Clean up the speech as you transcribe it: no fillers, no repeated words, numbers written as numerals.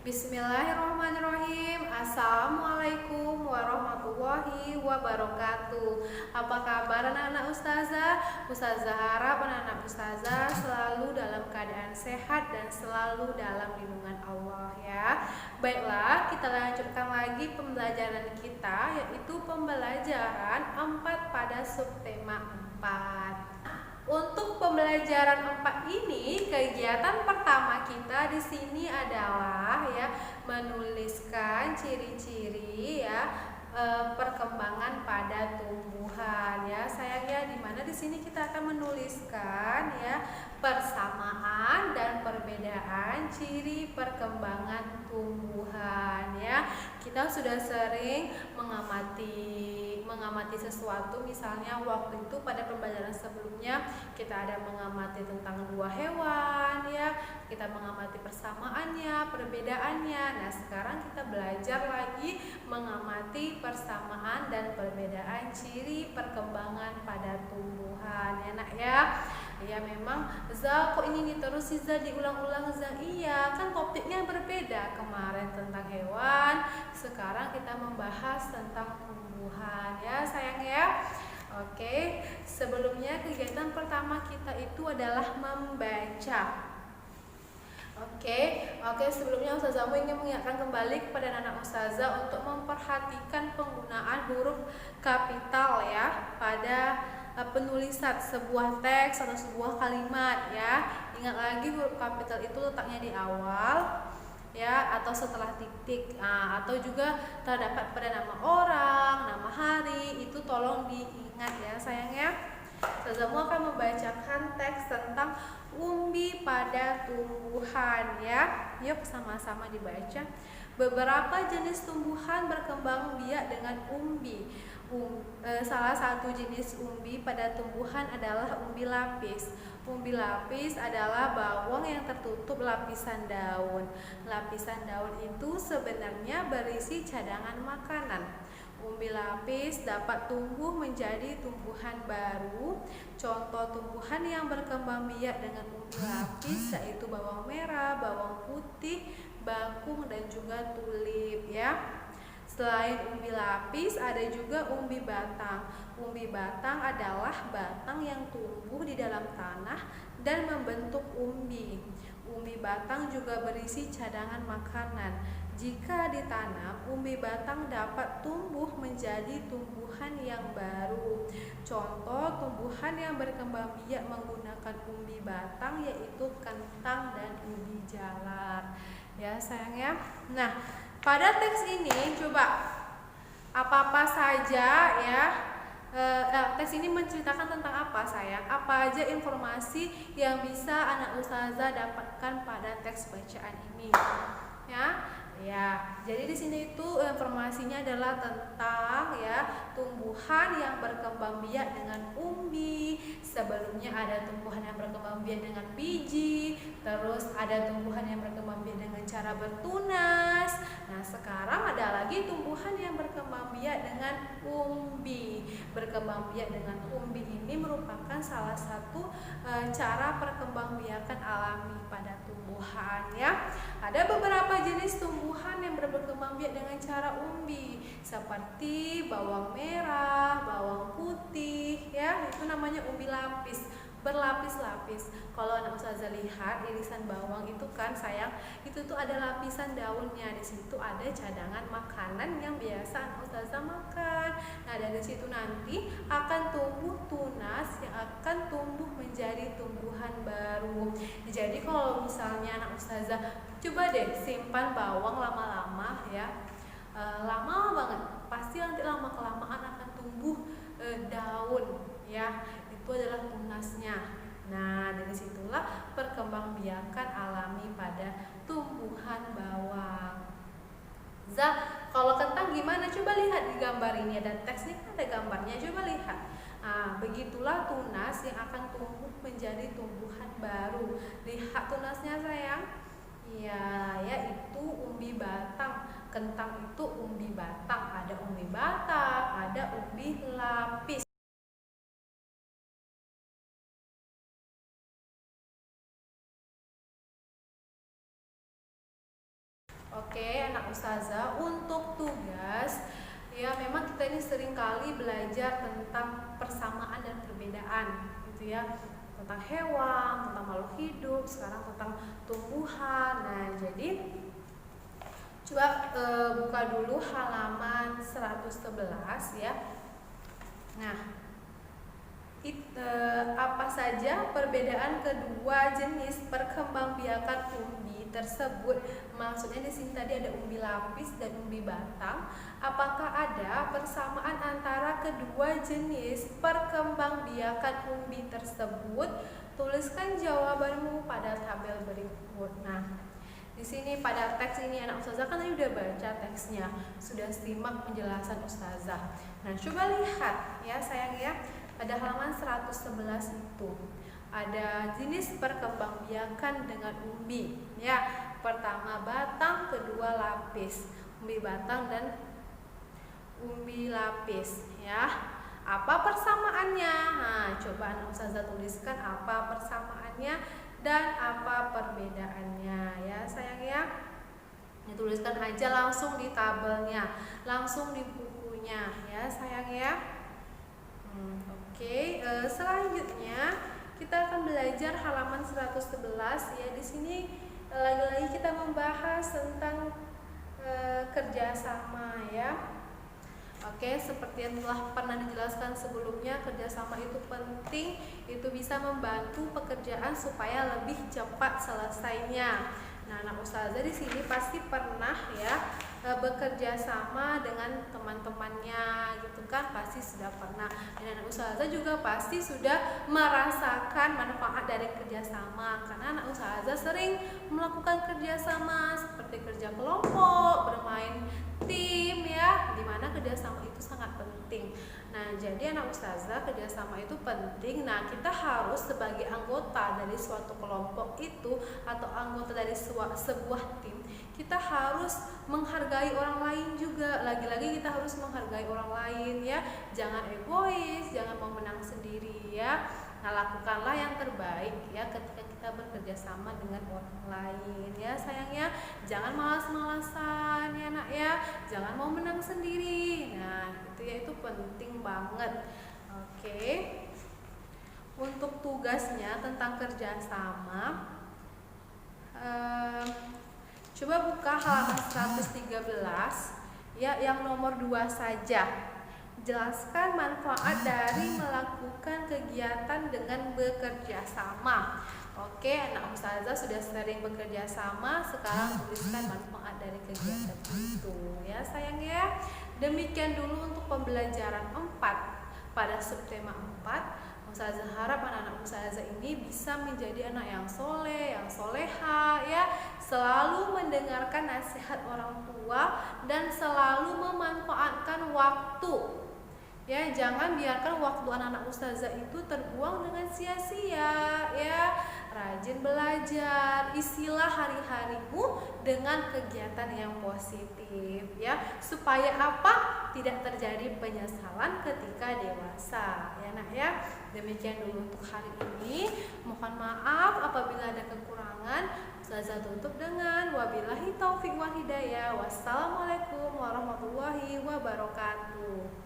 Bismillahirrahmanirrahim. Assalamualaikum warahmatullahi wabarakatuh. Apa kabar anak-anak ustazah? Ustazah harap anak-anak ustazah selalu dalam keadaan sehat dan selalu dalam lindungan Allah ya. Baiklah, kita lanjutkan lagi pembelajaran kita, yaitu pembelajaran 4 pada subtema 4. Untuk pembelajaran 4 ini, kegiatan pertama kita di sini adalah ya menuliskan ciri-ciri ya perkembangan pada tumbuhan ya. Sayangnya di mana di sini kita akan menuliskan ya persamaan dan perbedaan ciri perkembangan tumbuhan ya. Kita sudah sering mengamati sesuatu, misalnya waktu itu pada pembelajaran sebelumnya kita ada mengamati tentang dua hewan ya, kita mengamati persamaannya, perbedaannya. Nah, sekarang kita belajar lagi mengamati persamaan dan perbedaan ciri perkembangan pada tumbuhan ya nak ya. Ya memang Za, kok ini diterusi Za, diulang-ulang Za? Iya, kan topiknya berbeda. Kemarin tentang hewan, sekarang kita membahas tentang tumbuhan ya sayang ya. Oke, sebelumnya kegiatan pertama kita itu adalah membaca. Oke, sebelumnya Ustazah ingin mengingatkan kembali kepada anak Ustazah untuk memperhatikan penggunaan huruf kapital ya pada penulisan sebuah teks atau sebuah kalimat ya. Ingat lagi, huruf kapital itu letaknya di awal ya, atau setelah titik, atau juga terdapat pada nama orang, nama hari, itu tolong diingat ya sayangnya. Ustazahmu akan membacakan teks tentang umbi pada tumbuhan ya. Yuk sama-sama dibaca. Beberapa jenis tumbuhan berkembang biak dengan umbi. Salah satu jenis umbi pada tumbuhan adalah umbi lapis. Umbi lapis adalah bawang yang tertutup lapisan daun. Lapisan daun itu sebenarnya berisi cadangan makanan. Umbi lapis dapat tumbuh menjadi tumbuhan baru. Contoh tumbuhan yang berkembang biak dengan umbi lapis yaitu bawang merah, bawang putih, bakung, dan juga tulip ya. Selain umbi lapis, ada juga umbi batang. Umbi batang adalah batang yang tumbuh di dalam tanah dan membentuk umbi. Umbi batang juga berisi cadangan makanan. Jika ditanam, umbi batang dapat tumbuh menjadi tumbuhan yang baru. Contoh tumbuhan yang berkembang biak menggunakan umbi batang yaitu kentang dan ubi jalar. Ya sayang ya. Nah, pada teks ini coba apa-apa saja ya. Teks ini menceritakan tentang apa sayang? Apa aja informasi yang bisa anak ustazah dapatkan pada teks bacaan ini? Ya, jadi di sini itu informasinya adalah tentang ya tumbuhan yang berkembang biak dengan umbi. Sebelumnya ada tumbuhan yang berkembang biak dengan biji, terus ada tumbuhan yang berkembang biak dengan cara bertunas. Nah, sekarang ada lagi tumbuhan yang berkembang biak dengan umbi. Berkembang biak dengan umbi ini merupakan salah satu cara perkembangbiakan alami pada tumbuhan ya. Ada beberapa jenis tumbuhan yang berkembang biak dengan cara umbi, seperti bawang merah, bawang putih ya, itu namanya umbi lapis, berlapis-lapis. Kalau anak ustazah lihat irisan bawang itu kan sayang, itu tuh ada lapisan daunnya. Di situ ada cadangan makanan yang biasa anak ustazah makan. Nah, dari situ nanti akan tumbuh tunas yang akan tumbuh menjadi tumbuhan baru. Jadi kalau misalnya anak ustazah coba deh simpan bawang lama-lama ya, lama banget, pasti nanti lama kelamaan akan tumbuh daun ya, itu adalah tunasnya. Nah, dari situlah perkembangbiakan alami pada tumbuhan bawang. Kalau kentang gimana? Coba lihat di gambar ini, ada teks ini kan ada gambarnya, coba lihat. Nah, begitulah tunas yang akan tumbuh menjadi tumbuhan baru. Lihat tunasnya sayang. Ya, yaitu umbi batang. Kentang itu umbi batang. Ada umbi batang, ada umbi lapis. Oke, anak ustazah, untuk tugas ya memang kita ini sering kali belajar tentang persamaan dan perbedaan gitu ya, tentang hewan, tentang makhluk hidup, sekarang tentang tumbuhan. Nah, jadi coba buka dulu halaman 111 ya. Nah, apa saja perbedaan kedua jenis perkembangbiakan umbi tersebut? Maksudnya di sini tadi ada umbi lapis dan umbi batang. Apakah ada persamaan antara kedua jenis perkembangbiakan umbi tersebut? Tuliskan jawabanmu pada tabel berikut. Nah, di sini pada teks ini anak ustazah kan tadi udah baca teksnya, sudah simak penjelasan ustazah. Nah, coba lihat ya sayang ya. Pada halaman 111 itu ada jenis perkembangbiakan dengan umbi ya. Pertama batang, kedua lapis. Umbi batang dan umbi lapis ya. Apa persamaannya? Nah, coba anak ustazah tuliskan apa persamaannya dan apa perbedaannya ya sayang ya. Dituliskan aja langsung di tabelnya, langsung di bukunya ya sayang ya. Oke, selanjutnya kita akan belajar halaman 111 ya. Di sini lagi-lagi kita membahas tentang kerjasama ya. Oke, seperti yang telah pernah dijelaskan sebelumnya, kerjasama itu penting, itu bisa membantu pekerjaan supaya lebih cepat selesainya. Nah, anak ustazah di sini pasti pernah ya bekerja sama dengan teman-temannya gitu kan, pasti sudah pernah. Dan anak ustazah juga pasti sudah merasakan manfaat dari kerjasama, karena anak ustazah sering melakukan kerjasama seperti kerja kelompok, bermain tim ya, dimana kerjasama itu sangat penting. Nah, jadi anak ustazah kerjasama itu penting. Nah, kita harus sebagai anggota dari suatu kelompok itu atau anggota dari sebuah tim, kita harus menghargai orang lain juga. Lagi-lagi kita harus menghargai orang lain ya. Jangan egois, jangan mau menang sendiri ya. Nah, lakukanlah yang terbaik ya ketika kita bekerja sama dengan orang lain ya sayangnya. Jangan malas-malasan ya nak ya. Jangan mau menang sendiri. Nah, itu ya, itu penting banget. Oke. Untuk tugasnya tentang kerjasama, coba buka halaman 113 ya, yang nomor 2 saja. Jelaskan manfaat dari melakukan kegiatan dengan bekerja sama. Oke, anak ustazah sudah sering bekerja sama, sekarang tuliskan manfaat dari kegiatan itu ya sayang ya. Demikian dulu untuk pembelajaran 4 pada subtema 4. Ustazah harap anak-anak ustazah ini bisa menjadi anak yang soleh, yang soleha ya, selalu mendengarkan nasihat orang tua dan selalu memanfaatkan waktu. Ya, jangan biarkan waktu anak-anak ustazah itu terbuang dengan sia-sia ya. Rajin belajar, isilah hari-harimu dengan kegiatan yang positif ya, supaya apa? Tidak terjadi penyesalan ketika dewasa ya nak ya. Demikian dulu untuk hari ini. Mohon maaf apabila ada kekurangan. Ustazah tutup dengan wabillahi taufik wal hidayah. Wassalamualaikum warahmatullahi wabarakatuh.